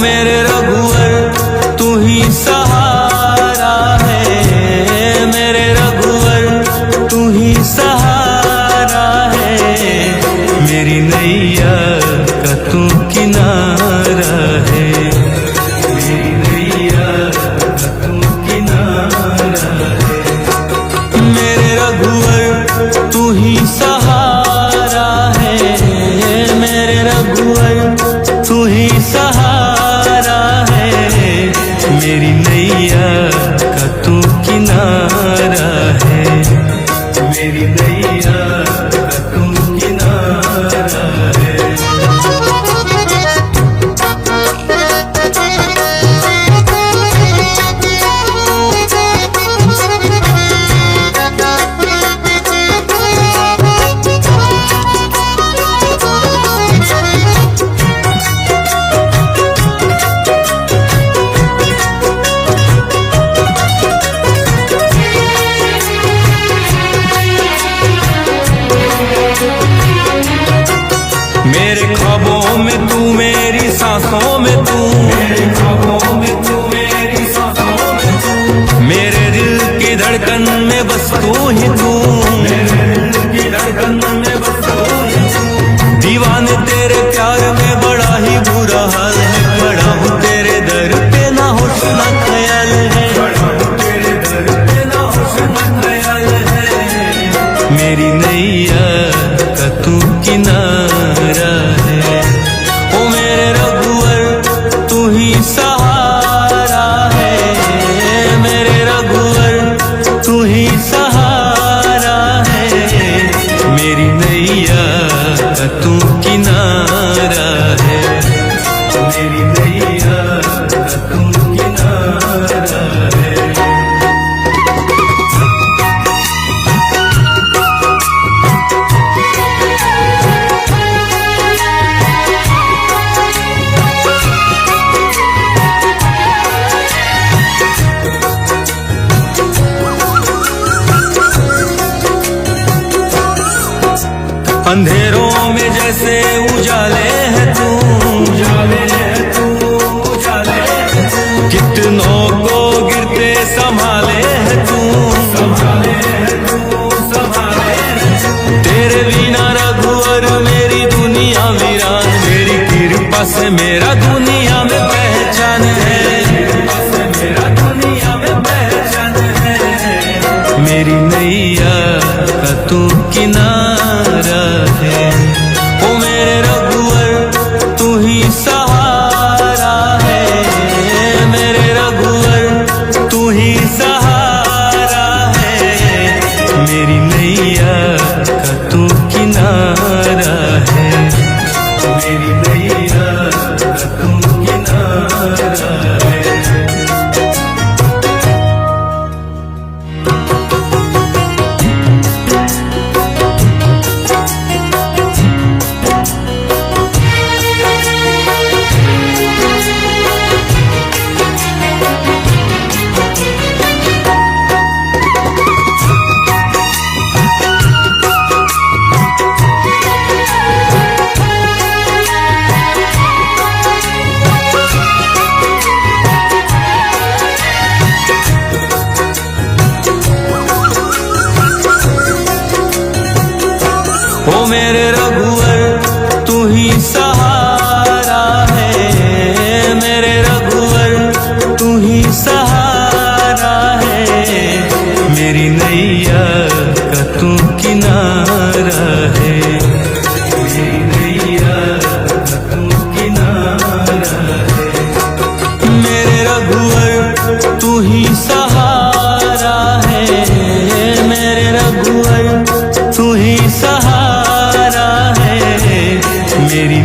मेरे रघुवर तू ही सहारा है, मेरे रघुवर तू ही सहारा है, मेरी नैया का तू किनारा है, मेरी नैया का तू किनारा है। मेरे रघुवर तू ही सहारा है, मेरे रघुवर तू ही सहारा है, मेरी नैया का तू किनारा है, मेरी नैया का तू किनारा है। मेरे ख्वाबों में तू, मेरी सांसों में तू, मेरे ख्वाबों में तू, मेरी सांसों में तू, मेरे दिल की धड़कन में बस तू ही तू, मेरे दिल की धड़कन में बस तू ही तू। दीवाने तेरे प्यार में बड़ा ही बुरा हाल है, बड़ा हूँ तेरे दर पे ना होश ना ख्याल है, बड़ा हूँ तेरे दर पे ना होश ना ख्याल है, मेरी नैया का तू किनारा है। ओ मेरे रघुवर तू ही सहारा है, मेरे रघुवर तू ही सहारा है, मेरी नैया का तू किनारा है, मेरी नैया का तू किनारा है। अंधेरों में जैसे उजाले है तू, उजाले है तू, उजाले है तू, कितनों को गिरते संभाले है तू, संभाले है तू, संभाले है तू। तेरे बिना रघुवर मेरी दुनिया वीरान, मेरी कृपा से मेरा दुनिया में पहचान है, कृपा से मेरा दुनिया में पहचान है, मेरी नैया का तू किनारा है। ओ मेरे रघुवर तू ही सहारा है, मेरे रघुवर तू ही सहारा है, मेरी नैया का तू किनारा है, मेरी नैया का तू किनारा है। ओ मेरे रघुवर तू ही सहारा है, मेरे रघुवर तू ही सहारा है, मेरी नैया का तू किनारा है, मेरी नैया का तू किनारा है। मेरे रघुवर तू ही सहारा है, मेरे रघुवर तू ही सहारा है, मेरी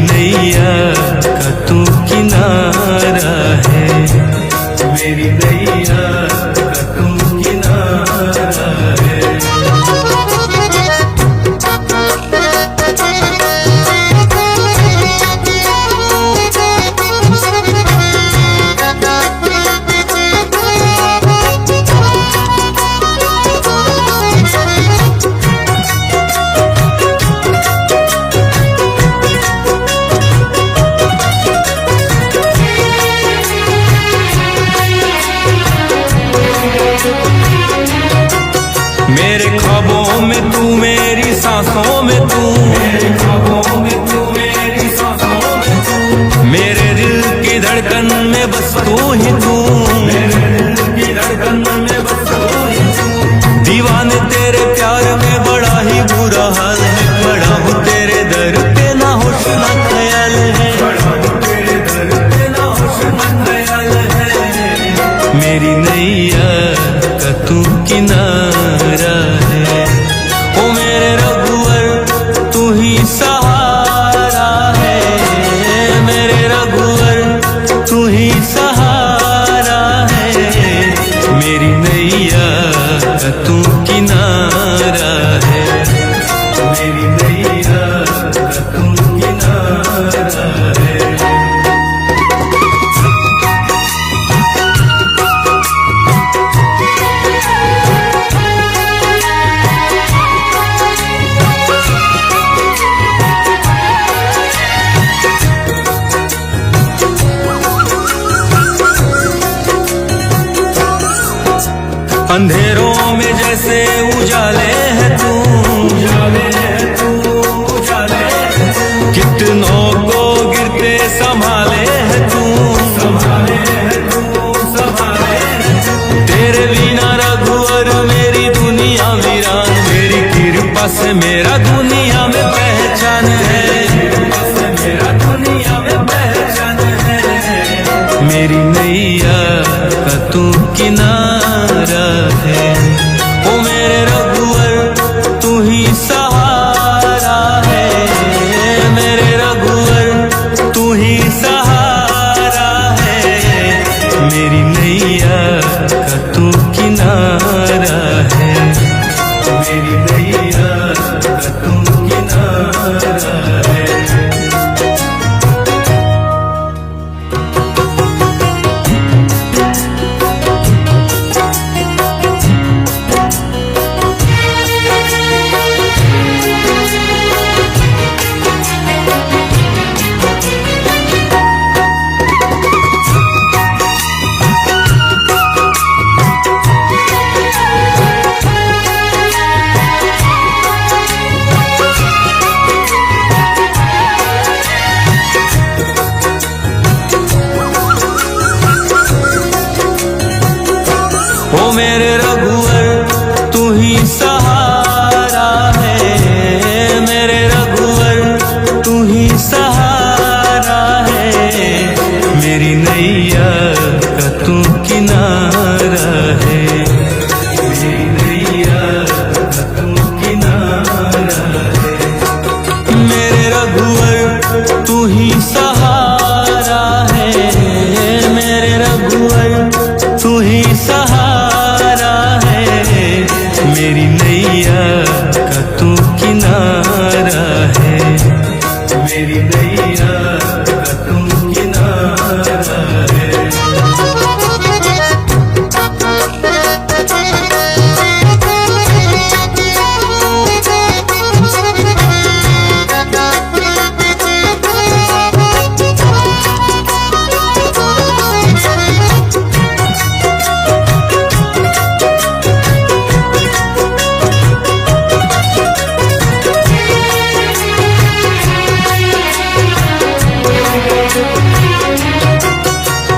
अंधेरों में जैसे उजाले है तू, उजाले है तू, उजाले है तू। कितनों को गिरते संभाले है तू, संभाले है तू, संभाले है तू। तेरे बिना रघुवर मेरी दुनिया वीरान, मेरी कृपा से मेरा दुनिया में पहचान है, कृपा से मेरा दुनिया में पहचान है। मेरी नैया का तू किनारा है, ओ मेरे रघुवर तू ही सहारा है, मेरे रघुवर तू ही सहारा है। मेरी नैया का तू किनारा है, मेरी नैया का तू किनारा है। ओ मेरे रघुवर तू ही सहारा है, मेरे रघुवर तू ही सहारा है। मेरी नैया का तू किनारा है, मेरी नैया का तू किनारा है। मेरे रघुवर तू ही सहारा है, मेरे रघुवर तू ही सहारा है। मेरी नैया का तू किनारा है, मेरी नैया का तू किनारा है।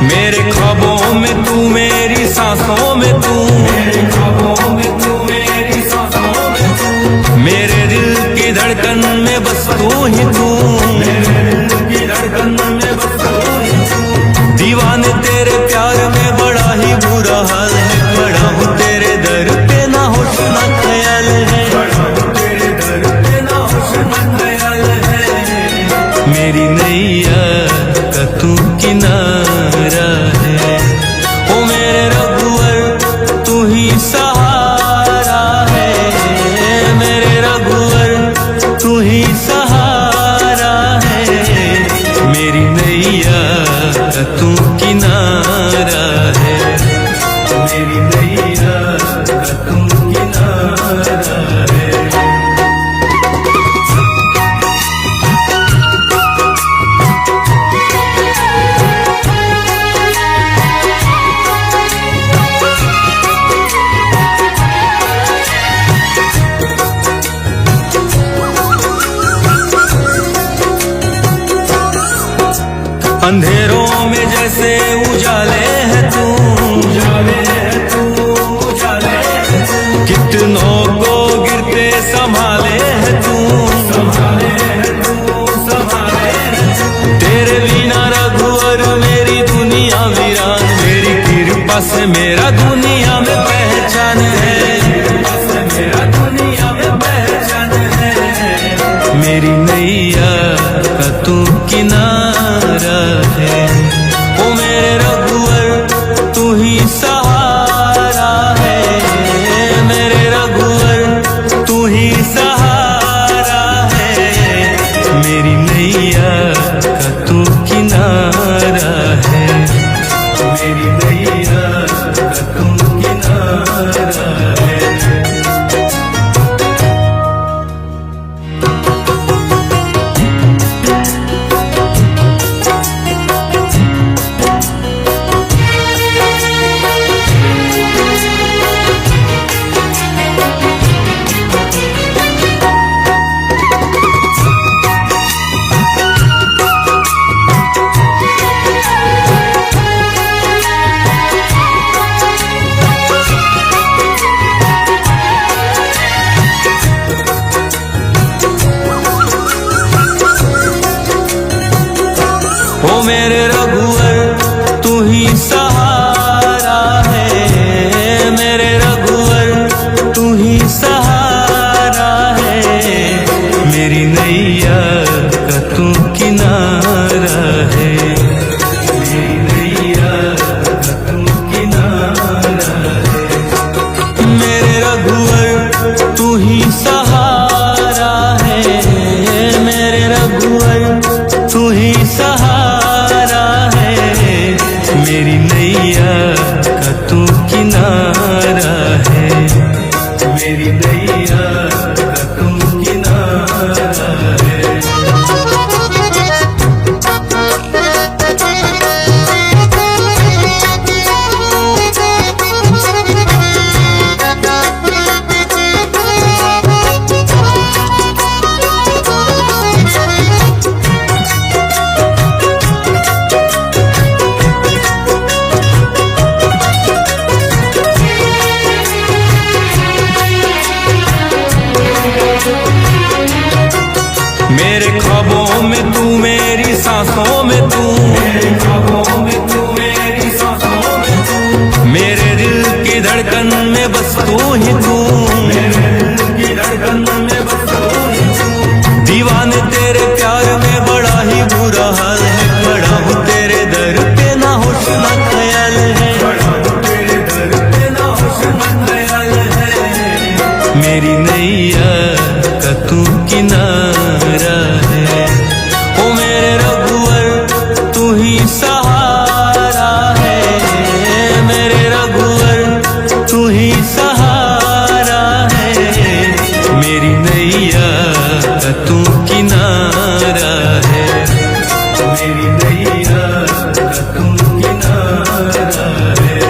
मेरे ख्वाबों में तू, मेरी सांसों में तू, मेरे ख्वाबों में तू, मेरी सांसों में तू। मेरे दिल की धड़कन में बस तू ही तू, मेरे दिल की धड़कन में बस तू ही तू। दीवाने तेरे प्यार में बड़ा ही बुरा हाल है, बड़ा हूँ तेरे दर पे ना होश ना ख्याल है, बड़ा हूँ तेरे दर पे ना होश ना ख्याल है। मेरी नैया का तू किनारा है, ओ मेरे रघुवर तू ही सहारा है, मेरे रघुवर तू ही सहारा है। मेरी नैया का तू किनारा है, मेरी नैया का तू किनारा है। अंधेरों में जैसे उजाले है तू, उजाले है तू, उजाले है तू। कितनों को गिरते संभाले है तू, संभाले है तू, संभाले है तू। तेरे बिना रघुवर मेरी दुनिया वीरान, मेरी कृपा से मेरा दुनिया में पहचान है, कृपा से मेरा दुनिया में पहचान है। मेरी नैया का तू किनारा है, ओ मेरे रघुवर तू ही सहारा है, मेरे रघुवर तू ही सहारा है। मेरी नैया का तू किनारा है, मेरी नैया का तू किनारा है। तू ही सहारा है, मेरी नैया का तू किनारा है, मेरी नैया का तू किनारा है। मेरे ख्वाबों में तू, मेरी सांसों में तू, मेरे ख्वाबों में तू, मेरी सांसों में तू, मेरे दिल की धड़कन में बस तू ही तू, मेरे दिल की धड़कन में बस तू ही तू। दीवाने तेरे प्यार में बड़ा ही बुरा हाल है, बड़ा हूँ तेरे दर पे ना होश ना ख्याल है, बड़ा हूँ तेरे दर पे ना होश ना ख्याल है। मेरी नैया का तू किनारा है, ओ मेरे रघुवर तू ही सहारा है, मेरे रघुवर तू ही सहारा है, मेरी नैया का तू किनारा है, मेरी नैया का तू किनारा है।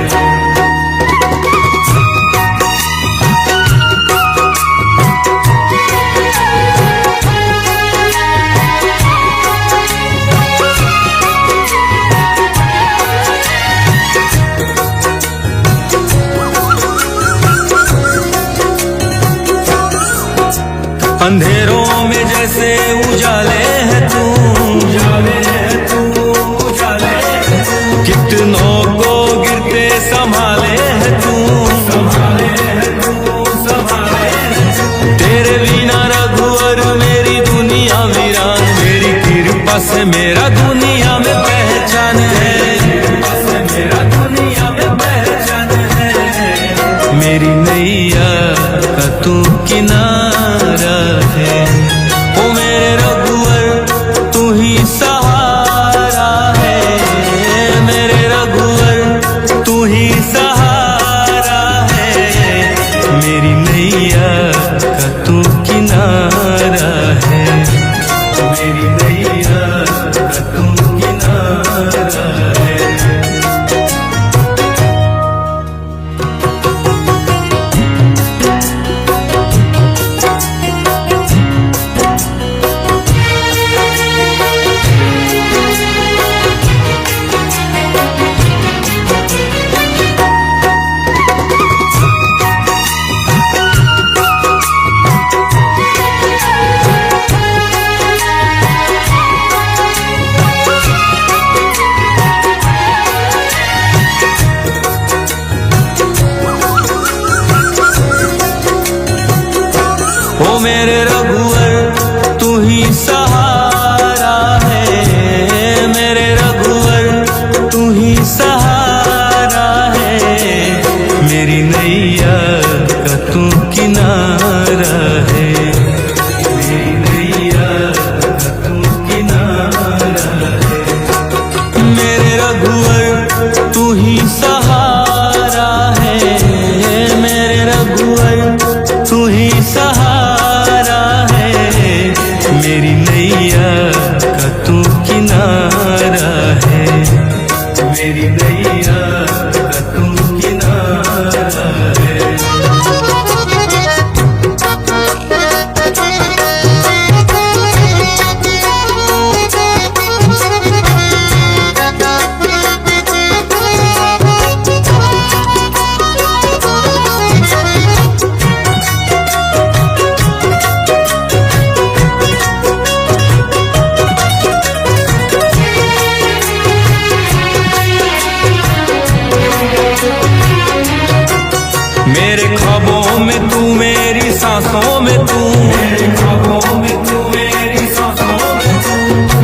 अंधेरों में जैसे उजाले है तू, उजाले है तू, उजाले है तू। कितनों को गिरते संभाले है तू, संभाले है तू, संभाले है तू। तेरे बिना रघुवर मेरी दुनिया वीरान, मेरी कृपा से मेरा दुनिया में पहचान है, कृपा से मेरा दुनिया में पहचान है। मेरी नैया का तू किनारा है, ओ मेरे रघुवर तू ही सहारा है, मेरे रघुवर तू ही सहारा है, मेरी नैया का तू किनारा है, मेरी नैया का तू किनारा है। ओ मेरे रघुवर तू ही सहारा है, मेरे रघुवर तू ही सहारा है, मेरी नैया का तू किनारा है, मेरी नैया का तू किनारा है। मेरे रघुवर तू ही सहारा है, मेरे रघुवर तू ही सहारा है, मेरी नैया का तू किनारा है, मेरी नैया का तू किनारा है। मेरे ख्वाबों में तू, मेरी सांसों में तू, मेरे ख्वाबों में तू, मेरी सांसों में तू,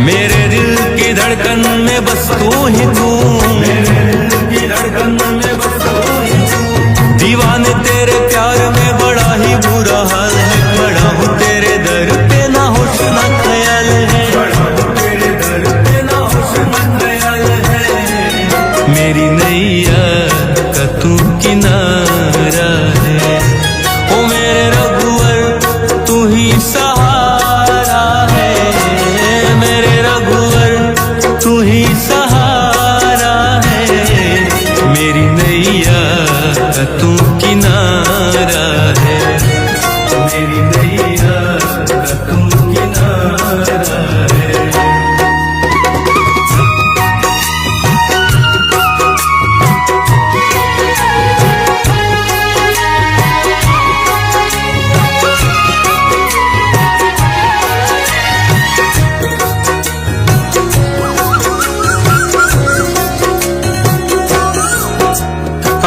मेरे दिल की धड़कन में बस तू ही तू, मेरे दिल की धड़कन में बस तू ही तू। दीवाने तेरे प्यार में बड़ा ही बुरा हाल है, बड़ा हूँ तेरे दर पे ना होश ना ख्याल है, बड़ा हूँ तेरे दर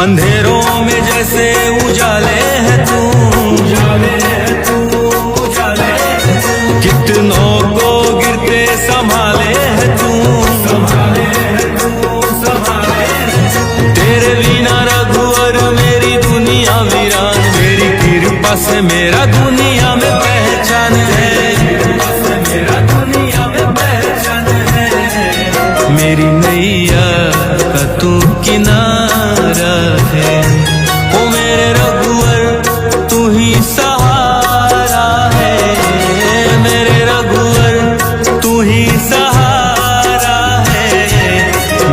अंधेरों में जैसे उजाले है तू, उजाले है तू, उजाले है तू। कितनों को गिरते संभाले है तू, संभाले है तू, संभाले है तू। तेरे बिना रघुवर मेरी दुनिया वीरान, मेरी कृपा से मेरा दुनिया में पहचान है, कृपा से मेरा दुनिया में पहचान है। मेरी नैया का तू किनारा है, ओ मेरे रघुवर तू ही सहारा है, मेरे रघुवर तू ही सहारा है।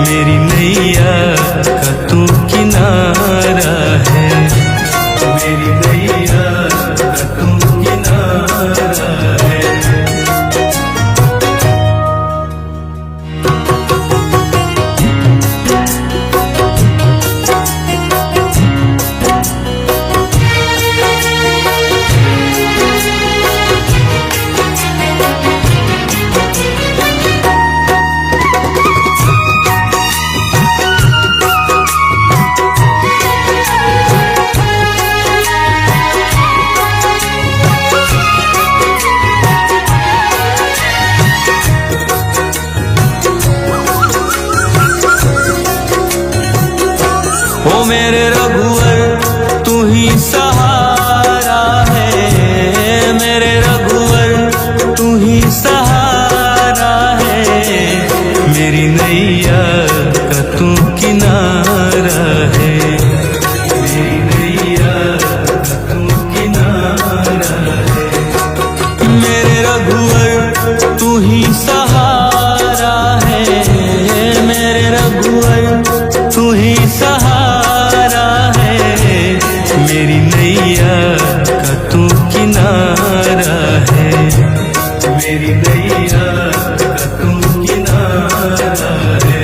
मेरी नैया का तू किनारा है, मेरी नैया का तू किनारा है। ओ मेरे रघुवर तू ही सहारा है, मेरे रघुवर तू ही सहारा है। मेरी नैया का तू किनारा है, मेरी नैया का तू किनारा है। मेरे रघुवर तू ही सहारा है, मेरे रघुवर तू ही सहारा है। मेरी नैया का तू किनारा है, मेरी नैया का तू किनारा है।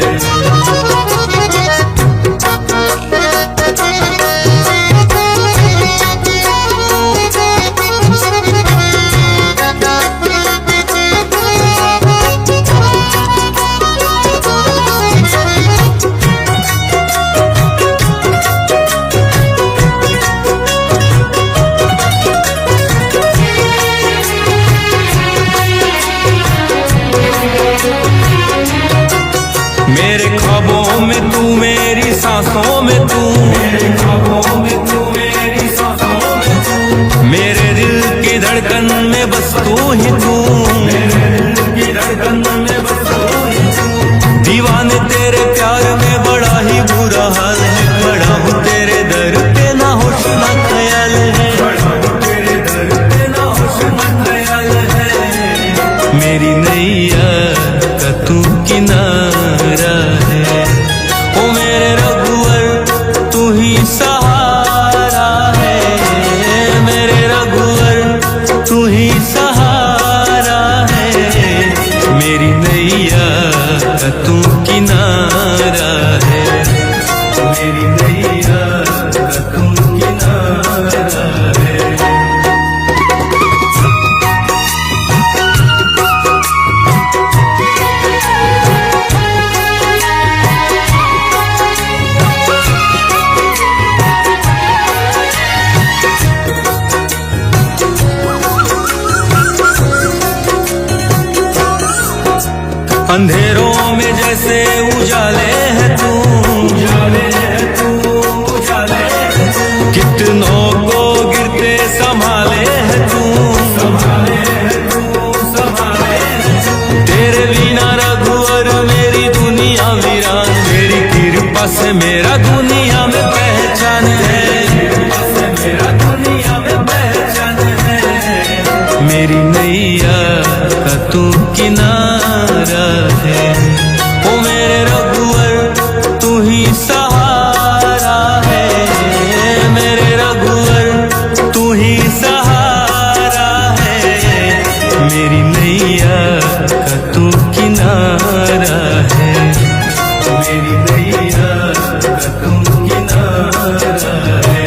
मेरे ख्वाबों में तू, मेरी सांसों में तू, मेरे ख्वाबों में तू, मेरी सांसों में तू। मेरे दिल की धड़कन में बस तू ही तू, मेरे दिल की धड़कन में बस तू ही तू। दीवाने तेरे प्यार में बड़ा ही बुरा हाल है, खड़ा हूँ तेरे दर पे ना होश ना ख्याल है, खड़ा हूँ तेरे दर पे ना होश ना ख्याल है। मेरी नैया का तू किनारा है, ओ मेरे रघुवर तू ही सहारा है, मेरे रघुवर तू ही सहारा है। मेरी नैया का तू किनारा है, मेरी नैया का तू किनारा है। अंधेरों में जैसे उजाले है तू, उजाले है तू, उजाले है तू। कितनों को गिरते संभाले है तू, संभाले है तू, संभाले है तू। तेरे बिना रघुवर मेरी दुनिया वीरान, मेरी कृपा से मेरा दुनिया में पहचान है, कृपा से मेरा दुनिया में पहचान है। मेरी नैया का तू किनारा है, ओ मेरे रघुवर तू ही सहारा है, मेरे रघुवर तू ही सहारा है। मेरी नैया का तू किनारा है, मेरी नैया का तू किनारा है।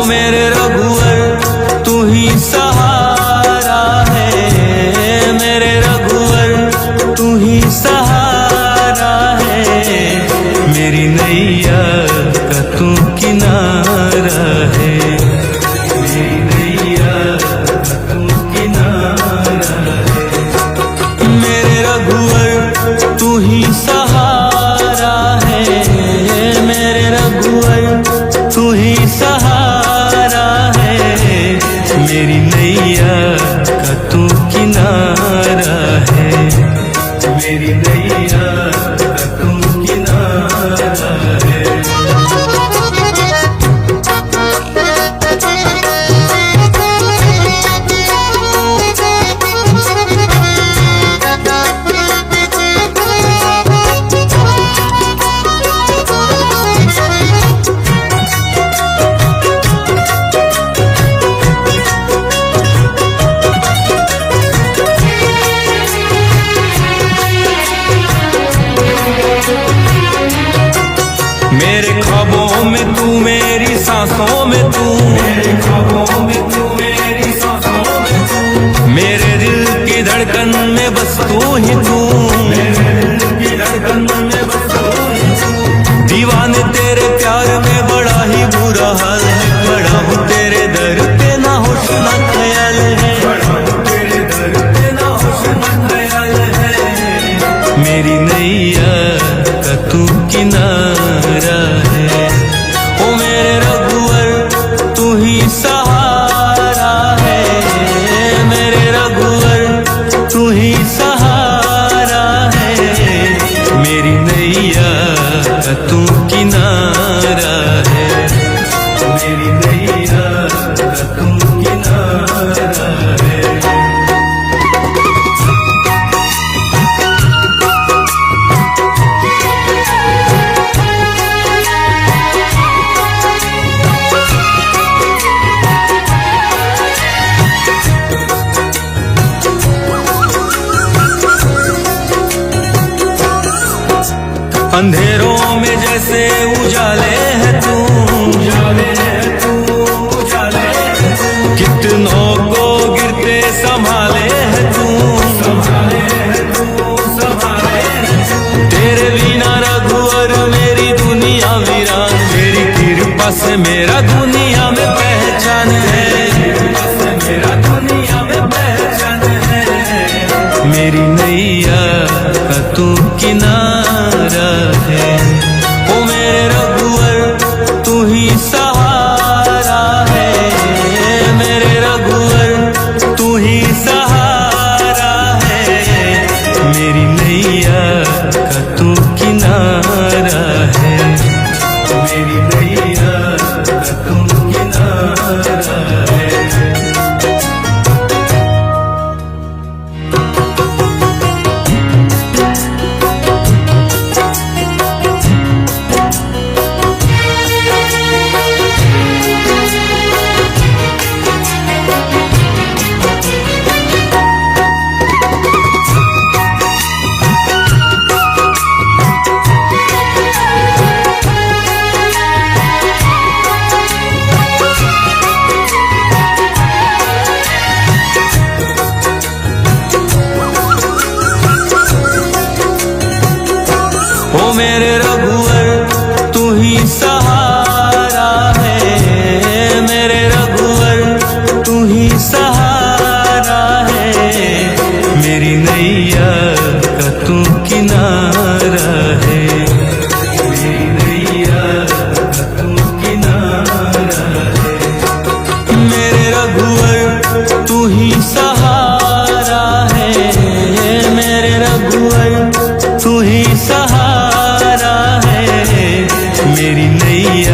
मेरे रघुवर तू ही सहारा है, मेरे रघुवर तू ही सहारा है, मेरी नैया का तू किनारा है, मेरी नैया का तू किनारा है, मेरे रघुवर तू ही सहारा है, मेरे रघुवर तू ही सहारा है, मेरी नैया का तू किनारा है, मेरी नैया का तू किनारा है। मेरे ख्वाबों में तू, मेरी सांसों में तू, मेरे ख्वाबों में तू, मेरी सांसों में तू, मेरे दिल की धड़कन में बस तू ही तू, मेरे दिल की धड़कन में बस तू ही तू। दीवाने तेरे प्यार में बड़ा ही बुरा हाल है, बड़ा हूँ तेरे दर पे ना होश ना ख्याल है, बड़ा हूँ तेरे दर पे ना होश ना ख्याल है, मेरी नैया का तू किनारा है, ओ मेरे रघुवर तू ही सहारा है, मेरे रघुवर तू ही सहारा है, मेरी नैया का तू किनारा है, मेरी नैया का तू किनारा है। अंधेरों में जैसे उजाले है तू, उजाले है तू, उजाले है तू, कितनों को गिरते संभाले है तू, संभाले है तू, संभाले है तू, तेरे बिना रघुवर मेरी दुनिया वीरान, मेरी कृपा से मेरा दुनिया में पहचान है, कृपा से मेरा दुनिया में पहचान है, मेरी नैया का तू किनारा है, ओ मेरे रघुवर तू ही सहारा है, मेरे रघुवर तू ही सहारा है, मेरी नैया का तू किनारा है, मेरी नैया का तू किनारा है। ओ मेरे रघुवर तू ही सहारा है, मेरे रघुवर तू ही सहारा है, मेरी नैया का तू किनारा है, मेरी नैया का तू किनारा है, मेरे रघुवर तू ही सहारा है, मेरे रघुवर तू ही सहारा है, मेरी नैया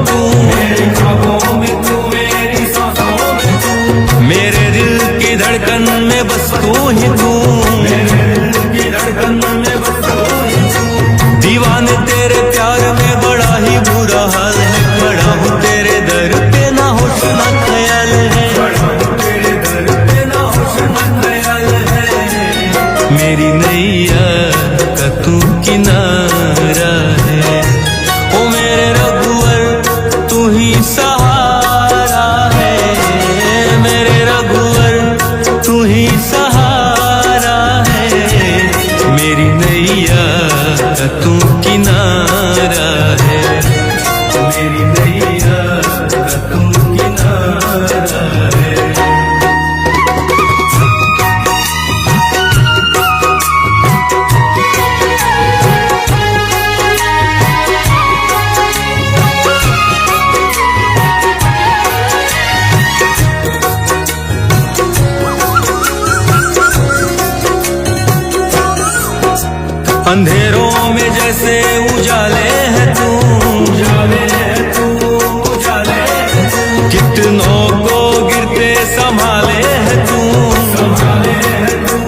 तू, मेरे ख्वाबों में तू, मेरी सांसों में तू, मेरे दिल की धड़कन में बस तू ही तू, मेरे दिल की धड़कन में बस तू ही तू। दीवाने तेरे प्यार में बड़ा ही बुरा हाल है, खड़ा हूँ तेरे दर पे ना होश ना ख्याल है, खड़ा हूँ तेरे दर पे ना होश ना ख्याल है। मेरी नैया का तू किनारा है, ओ मेरे रघुवर तू ही सहारा है, मेरे रघुवर तू ही सहारा है। मेरी नैया का तू किनारा है, मेरी नैया का तू किनारा है। अंधेरों में जैसे उजाले है तू, उजाले है तू, उजाले है तू, कितनों को गिरते संभाले है तू, संभाले है तू,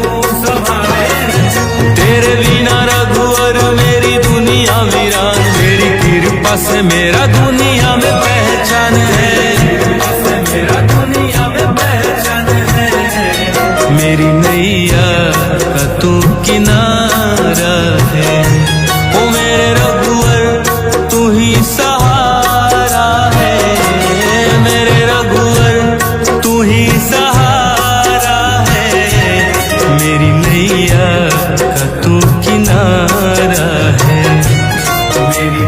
संभाले है तू। तेरे बिना रघुवर मेरी दुनिया वीरान, तेरी कृपा से मेरा दुनिया में पहचान है, कृपा से मेरा दुनिया में पहचान है। मेरी नैया का तू किनारा है, ओ मेरे रघुवर तू ही सहारा है, मेरे रघुवर तू ही सहारा है। मेरी नैया का तू किनारा है, मेरी